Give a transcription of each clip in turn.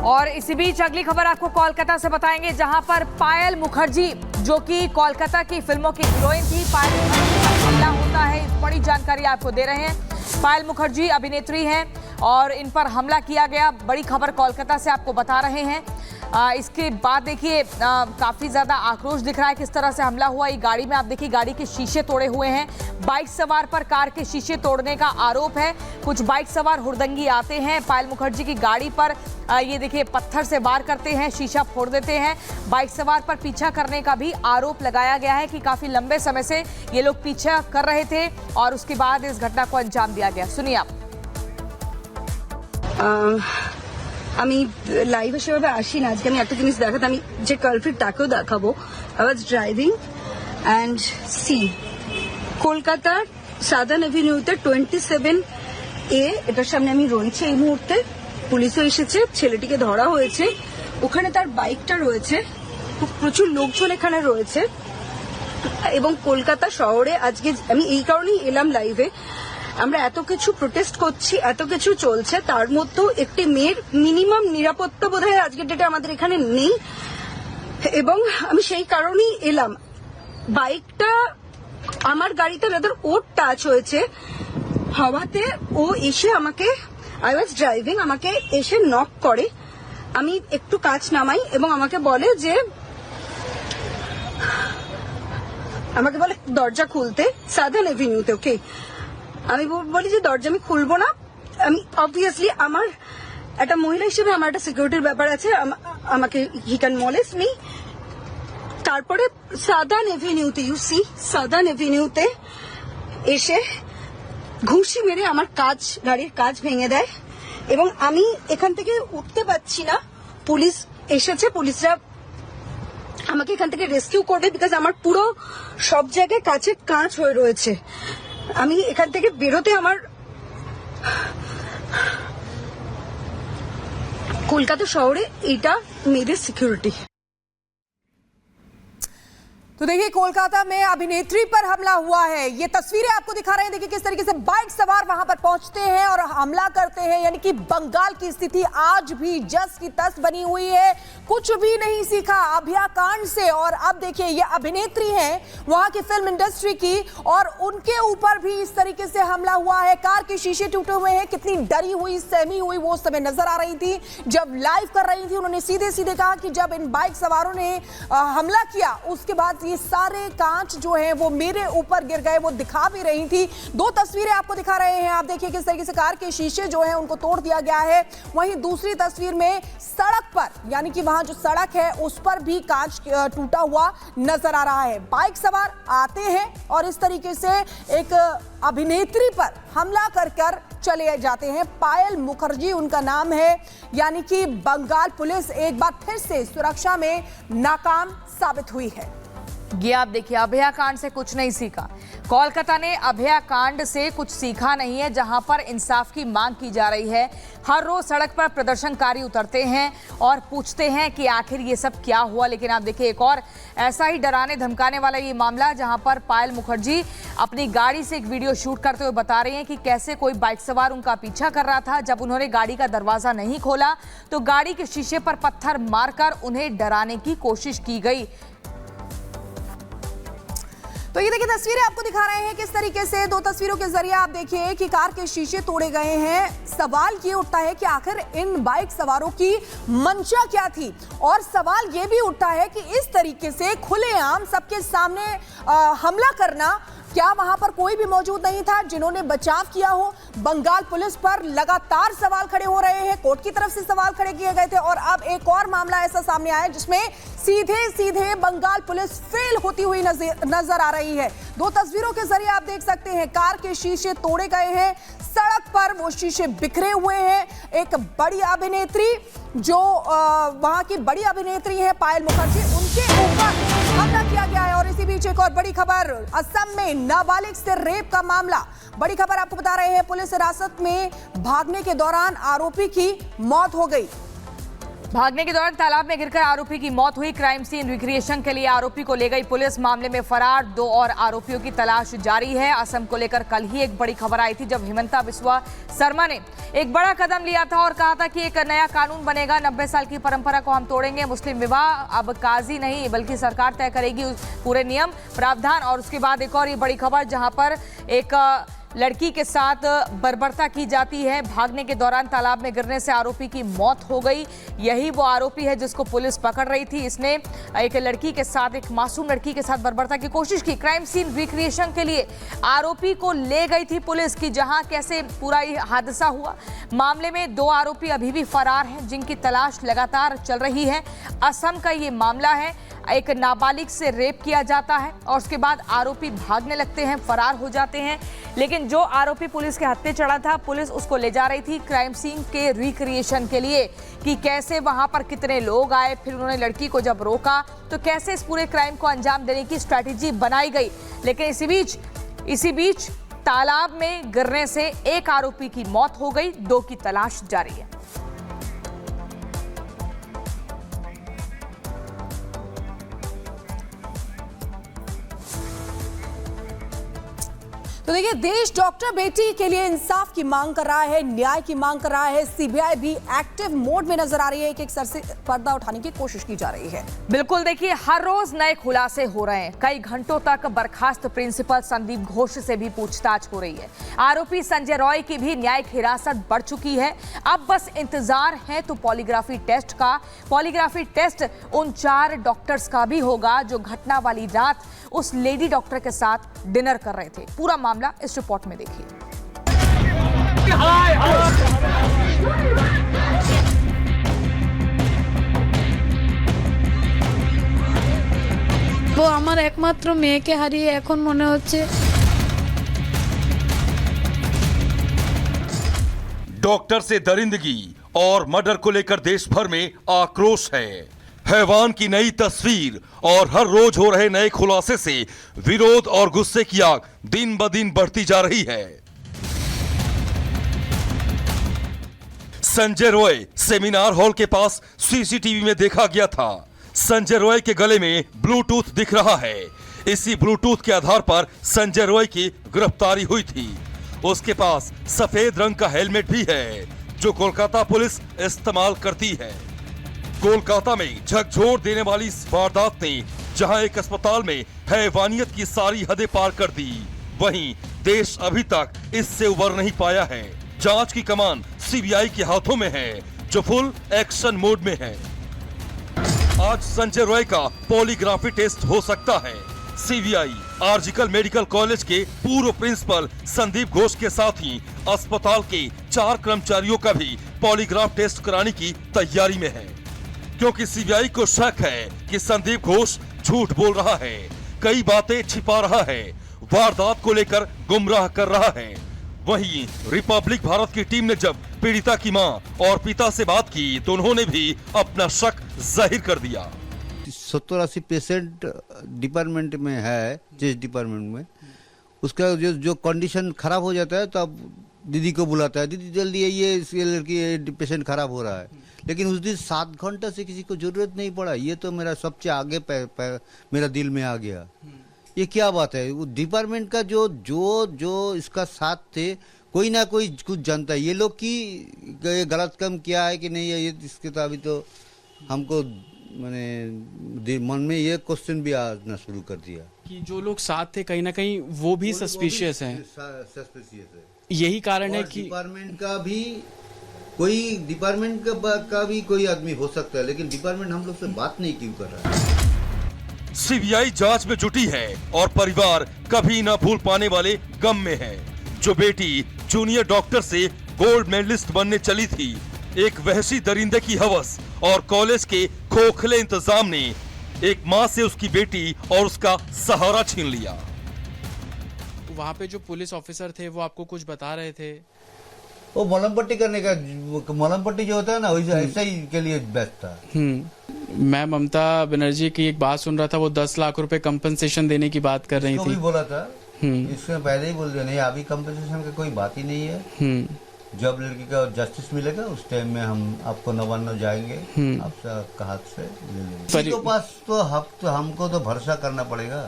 और इसी बीच अगली खबर आपको कोलकाता से बताएंगे, जहां पर पायल मुखर्जी जो कि कोलकाता की फिल्मों की हीरोइन थी, पायल मुखर्जी का हमला होता है। बड़ी जानकारी आपको दे रहे हैं। पायल मुखर्जी अभिनेत्री हैं और इन पर हमला किया गया। बड़ी खबर कोलकाता से आपको बता रहे हैं। इसके बाद देखिए काफ़ी ज़्यादा आक्रोश दिख रहा है, किस तरह से हमला हुआ। ये गाड़ी में आप देखिए गाड़ी के शीशे तोड़े हुए हैं। बाइक सवार पर कार के शीशे तोड़ने का आरोप है। कुछ बाइक सवार हुड़दंगी आते हैं, पायल मुखर्जी की गाड़ी पर ये देखिए पत्थर से वार करते हैं, शीशा फोड़ देते हैं। बाइक सवार पर पीछा करने का भी आरोप लगाया गया है कि काफ़ी लंबे समय से ये लोग पीछा कर रहे थे और उसके बाद इस घटना को अंजाम दिया गया। सुनिए आप। আমি লাইভ সেভাবে আসি না, আজকে আমি একটা জিনিস দেখাতে, আমি যে কালপ্রিট তাকেও দেখাবো। I was driving and see কলকাতার সাদার্ন এভিনিউতে 27A এটার সামনে আমি রয়েছে এই মুহূর্তে। পুলিশও এসেছে, ছেলেটিকে ধরা হয়েছে। ওখানে তার বাইকটা রয়েছে, প্রচুর লোকজন এখানে রয়েছে এবং কলকাতা শহরে আজকে আমি এই কারণেই এলাম লাইভে। আমরা এত কিছু প্রোটেস্ট করছি, এত কিছু চলছে, তার মধ্যেও একটি মেয়ের মিনিমাম নিরাপত্তা বোধহয় আজকের ডেটে আমাদের এখানে নেই এবং আমি সেই কারণেই এলাম। বাইকটা আমার গাড়িতে যাদের ওর টাচ হয়েছে হওয়াতে ও এসে আমাকে, আই ওয়াজ ড্রাইভিং, আমাকে এসে নক করে। আমি একটু কাঁচ নামাই এবং আমাকে বলে দরজা খুলতে সাদার্ন এভিনিউতে। ওকে, আমি বলি যে দরজা আমি খুলবো না। আমি অবভিয়াসলি আমার একটা মহিলা হিসেবে আমার একটা সিকিউরিটির ব্যাপার আছে, আমাকে হি ক্যান মলেস্ট মি। তারপরে সাদার্ন এভিনিউতে, ইউ সি সাদার্ন এভিনিউতে এসে ঘুষি মেরে আমার গাড়ির কাঁচ ভেঙে দেয় এবং আমি এখান থেকে উঠতে পারছি না। পুলিশ এসেছে, পুলিশরা আমাকে এখান থেকে রেস্কিউ করবে বিকজ আমার পুরো সব জায়গায় কাঁচের কাঁচ হয়ে রয়েছে। আমি এখান থেকে বেরোতে আমার কলকাতা শহরে এটা মেয়েদের সিকিউরিটি। तो देखिए कोलकाता में अभिनेत्री पर हमला हुआ है। ये तस्वीरें आपको दिखा रहे हैं। देखिए किस तरीके से बाइक सवार वहां पर पहुंचते हैं और हमला करते हैं। यानी कि बंगाल की स्थिति आज भी जस की तस बनी हुई है, कुछ भी नहीं सीखा अभया कांड से। और अब देखिए ये अभिनेत्री हैं वहां की फिल्म इंडस्ट्री की और उनके ऊपर भी इस तरीके से हमला हुआ है। कार के शीशे टूटे हुए हैं। कितनी डरी हुई, सहमी हुई वो उस समय नजर आ रही थी जब लाइव कर रही थी। उन्होंने सीधे सीधे कहा कि जब इन बाइक सवारों ने हमला किया उसके बाद ये सारे कांच जो है वो मेरे ऊपर गिर गए। वो दिखा भी रही थी। दो तस्वीरें आपको दिखा रहे हैं। आप देखिए किस तरीके से कार के शीशे जो है उनको तोड़ दिया गया है। वहीं दूसरी तस्वीर में सड़क पर, यानी कि वहां जो सड़क है उस पर भी कांच टूटा हुआ नजर आ रहा है। बाइक सवार आते हैं और इस तरीके से एक अभिनेत्री पर हमला कर चले जाते हैं। पायल मुखर्जी उनका नाम है। यानी कि बंगाल पुलिस एक बार फिर से सुरक्षा में नाकाम साबित हुई है। ये आप देखिए, अभया कांड से कुछ नहीं सीखा। कोलकाता ने अभया कांड से कुछ सीखा नहीं है, जहां पर इंसाफ की मांग की जा रही है। हर रोज सड़क पर प्रदर्शनकारी उतरते हैं और पूछते हैं कि आखिर ये सब क्या हुआ। लेकिन आप देखिए एक और ऐसा ही डराने धमकाने वाला ये मामला, जहां पर पायल मुखर्जी अपनी गाड़ी से एक वीडियो शूट करते हुए बता रहे हैं कि कैसे कोई बाइक सवार उनका पीछा कर रहा था। जब उन्होंने गाड़ी का दरवाजा नहीं खोला तो गाड़ी के शीशे पर पत्थर मारकर उन्हें डराने की कोशिश की गई। तो ये देखिए तस्वीरें आपको दिखा रहे हैं किस तरीके से, दो तस्वीरों के जरिए आप देखिए कि कार के शीशे तोड़े गए हैं। सवाल ये उठता है कि आखिर इन बाइक सवारों की मंशा क्या थी और सवाल ये भी उठता है कि इस तरीके से खुलेआम सबके सामने हमला करना, क्या वहां पर कोई भी मौजूद नहीं था जिन्होंने बचाव किया हो। बंगाल पुलिस पर लगातार सवाल खड़े हो रहे हैं, कोर्ट की तरफ से सवाल खड़े किए गए थे और अब एक और मामला ऐसा सामने आया जिसमें सीधे सीधे बंगाल पुलिस फेल होती हुई नजर आ रही है। दो तस्वीरों के जरिए आप देख सकते हैं कार के शीशे तोड़े गए हैं, सड़क पर वो शीशे बिखरे हुए हैं। एक बड़ी अभिनेत्री जो वहां की बड़ी अभिनेत्री है पायल मुखर्जी, उनके ऊपर हमला किया गया है। और इसी बीच एक और बड़ी खबर, असम में नाबालिग से रेप का मामला। बड़ी खबर आपको बता रहे हैं, पुलिस हिरासत में भागने के दौरान आरोपी की मौत हो गई। भागने के दौरान तालाब में गिरकर आरोपी की मौत हुई। क्राइम सीन रिक्रिएशन के लिए आरोपी को ले गई पुलिस। मामले में फरार 2 और आरोपियों की तलाश जारी है। असम को लेकर कल ही एक बड़ी खबर आई थी, जब हिमंता बिस्वा शर्मा ने एक बड़ा कदम लिया था और कहा था कि एक नया कानून बनेगा, 90 साल की परंपरा को हम तोड़ेंगे। मुस्लिम विवाह अब काजी नहीं बल्कि सरकार तय करेगी पूरे नियम प्रावधान। और उसके बाद एक और ये बड़ी खबर, जहां पर एक लड़की के साथ बर्बरता की जाती है। भागने के दौरान तालाब में गिरने से आरोपी की मौत हो गई। यही वो आरोपी है जिसको पुलिस पकड़ रही थी। इसने एक लड़की के साथ, एक मासूम लड़की के साथ बर्बरता की कोशिश की। क्राइम सीन रिक्रिएशन के लिए आरोपी को ले गई थी पुलिस की, जहां कैसे पूरा ये हादसा हुआ। मामले में 2 आरोपी अभी भी फरार हैं, जिनकी तलाश लगातार चल रही है। असम का ये मामला है, एक नाबालिग से रेप किया जाता है और उसके बाद आरोपी भागने लगते हैं, फरार हो जाते हैं। लेकिन जो आरोपी पुलिस के हत्थे चढ़ा था, पुलिस उसको ले जा रही थी क्राइम सीन के रिक्रिएशन के लिए, कि कैसे वहां पर कितने लोग आए, फिर उन्होंने लड़की को जब रोका तो कैसे इस पूरे क्राइम को अंजाम देने की स्ट्रैटेजी बनाई गई। लेकिन इसी बीच तालाब में गिरने से एक आरोपी की मौत हो गई, 2 की तलाश जारी है। तो देखिए, देश डॉक्टर बेटी के लिए इंसाफ की मांग कर रहा है, न्याय की मांग कर रहा है। सीबीआई भी एक्टिव मोड में नजर आ रही है, एक सर से पर्दा उठाने की कोशिश की जा रही है। बिल्कुल, देखिए हर रोज नए खुलासे हो रहे हैं। कई घंटों तक बर्खास्त प्रिंसिपल संदीप घोष से भी पूछताछ हो रही है। आरोपी संजय रॉय की भी न्यायिक हिरासत बढ़ चुकी है। अब बस इंतजार है तो पॉलीग्राफी टेस्ट का। पॉलीग्राफी टेस्ट उन 4 डॉक्टर्स का भी होगा जो घटना वाली रात उस लेडी डॉक्टर के साथ डिनर कर रहे थे। पूरा मामला इस रिपोर्ट में देखिए। वो আমার একমাত্র মেয়েকে হারিয়ে এখন মনে হচ্ছে डॉक्टर से दरिंदगी और मर्डर को लेकर देश भर में आक्रोश है। हैवान की नई तस्वीर और हर रोज हो रहे नए खुलासे से विरोध और गुस्से की आग दिन ब दिन बढ़ती जा रही है। संजय रॉय सेमिनार हॉल के पास सीसीटीवी में देखा गया था। संजय रॉय के गले में ब्लूटूथ दिख रहा है। इसी ब्लूटूथ के आधार पर संजय रॉय की गिरफ्तारी हुई थी। उसके पास सफेद रंग का हेलमेट भी है, जो कोलकाता पुलिस इस्तेमाल करती है। कोलकाता में झकझोर देने वाली इस वारदात ने जहां एक अस्पताल में हैवानियत की सारी हदें पार कर दी, वहीं देश अभी तक इससे उबर नहीं पाया है। जांच की कमान सीबीआई के हाथों में है, जो फुल एक्शन मोड में है। आज संजय रॉय का पॉलीग्राफी टेस्ट हो सकता है। सीबीआई आरजिकल मेडिकल कॉलेज के पूर्व प्रिंसिपल संदीप घोष के साथ ही अस्पताल के 4 कर्मचारियों का भी पॉलीग्राफ टेस्ट कराने की तैयारी में है, क्योंकि सीबीआई को शक है कि संदीप घोष झूठ बोल रहा है, कई बातें छिपा रहा है, वारदात को लेकर गुमराह कर रहा है। वहीं रिपब्लिक भारत की टीम ने जब पीड़िता की मां और पिता से बात की तो उन्होंने भी अपना शक जाहिर कर दिया। 70-80 पेशेंट डिपार्टमेंट में है, चेस्ट डिपार्टमेंट में, उसका जो कंडीशन खराब हो जाता है तब दीदी को बुलाता है, दीदी जल्दी ये लड़की पेशेंट खराब हो रहा है। लेकिन उस दिन 7 घंटा से किसी को जरूरत नहीं पड़ा। ये तो मेरा सबसे आगे मेरा दिल में आ गया। ये क्या बात है? वो डिपार्टमेंट का जो इसका साथ थे, कोई ना कोई कुछ जानता है। ये लोग की गलत काम किया है कि नहीं है, ये इसके तो अभी तो हमको मैंने मन में ये क्वेश्चन भी आना शुरू कर दिया कि जो लोग साथ थे कहीं ना कहीं वो भी सस्पिशियस हैं। सस्पिशियस है। यही कारण है कि डिपार्टमेंट का भी कोई आदमी हो सकता है, लेकिन डिपार्टमेंट हम लोग से बात नहीं क्यों कर रहा है? सीबीआई जांच में जुटी है और परिवार कभी न भूल पाने वाले गम में है। जो बेटी जूनियर डॉक्टर से गोल्ड मेडलिस्ट बनने चली थी, एक वहशी दरिंदे की हवस और कॉलेज के खोखले इंतजाम ने एक मां से उसकी बेटी और उसका सहारा छीन लिया। वहाँ पे जो पुलिस ऑफिसर थे वो आपको कुछ बता रहे थे? वो मलहम पट्टी करने का, मलहम पट्टी जो होता है ना, ऐसा ही के लिए बेस्ट था। मैं ममता बनर्जी की एक बात सुन रहा था, वो 10 लाख रुपए कंपनसेशन देने की बात कर रही थी। भी बोला था, इससे पहले ही बोल दिया नहीं, अभी कंपनसेशन का कोई बात ही नहीं है। जब लड़की का जस्टिस मिलेगा उस टाइम में हम आपको नवान्न जाएंगे, आपसे हाथ से ले लेंगे। किसी के पास तो हमको तो भरोसा करना पड़ेगा।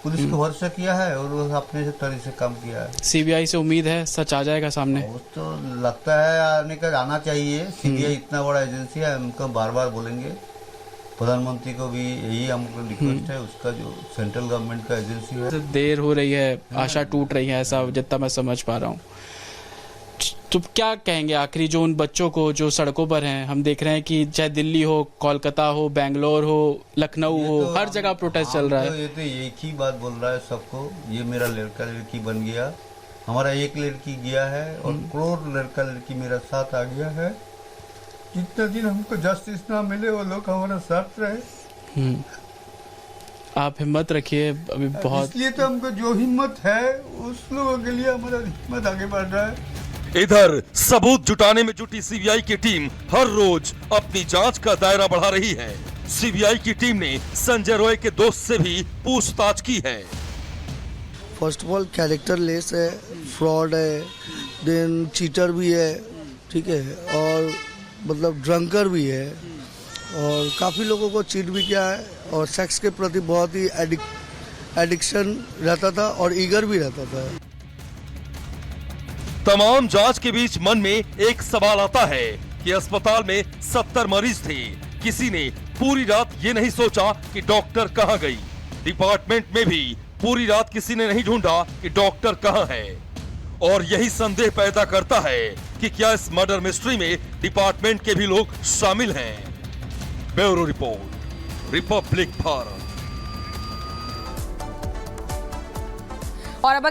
पुलिस को भरोसा किया है और वो अपने से तरह से काम किया है। सीबीआई से उम्मीद है सच आ जाएगा सामने? वो तो लगता है आना चाहिए। सीबीआई इतना बड़ा एजेंसी है, हमको बार बार बोलेंगे। प्रधानमंत्री को भी यही हमको रिक्वेस्ट है, उसका जो सेंट्रल गवर्नमेंट का एजेंसी है। देर हो रही है, आशा टूट रही है, ऐसा जितना मैं समझ पा रहा हूँ। तो क्या कहेंगे आखिरी जो उन बच्चों को जो सड़कों पर हैं? हम देख रहे हैं कि चाहे दिल्ली हो, कोलकाता हो, बेंगलोर हो, लखनऊ हो, हर जगह प्रोटेस्ट चल रहा है। ये तो एक ही बात बोल रहा है सबको, ये मेरा लड़का लड़की बन गया, हमारा एक लड़की गया है और करोड़ लड़का लड़की मेरा साथ आ गया है। जितना दिन हमको जस्टिस ना मिले वो लोग हमारा साथ रहे। आप हिम्मत रखिए, अभी बहुत। इसलिए तो हमको जो हिम्मत है उस लोगों के लिए हमारा हिम्मत आगे बढ़ रहा है। इधर सबूत जुटाने में जुटी सीबीआई की टीम हर रोज अपनी जांच का दायरा बढ़ा रही है। सीबीआई की टीम ने संजय रॉय के दोस्त से भी पूछताछ की है। First of all character less है, फ्रॉड है, देन चीटर भी है, ठीक है, और मतलब ड्रंकर भी है और काफ़ी लोगों को चीट भी किया है और सेक्स के प्रति बहुत ही एडिक्शन रहता था और ईगर भी रहता था। तमाम जांच के बीच मन में एक सवाल आता है कि अस्पताल में 70 मरीज थे, किसी ने पूरी रात ये नहीं सोचा कि डॉक्टर कहां गई। डिपार्टमेंट में भी पूरी रात किसी ने नहीं ढूंढा कि डॉक्टर कहां है। और यही संदेह पैदा करता है कि क्या इस मर्डर मिस्ट्री में डिपार्टमेंट के भी लोग शामिल हैं। Bureau report, Republic Bharat. और अब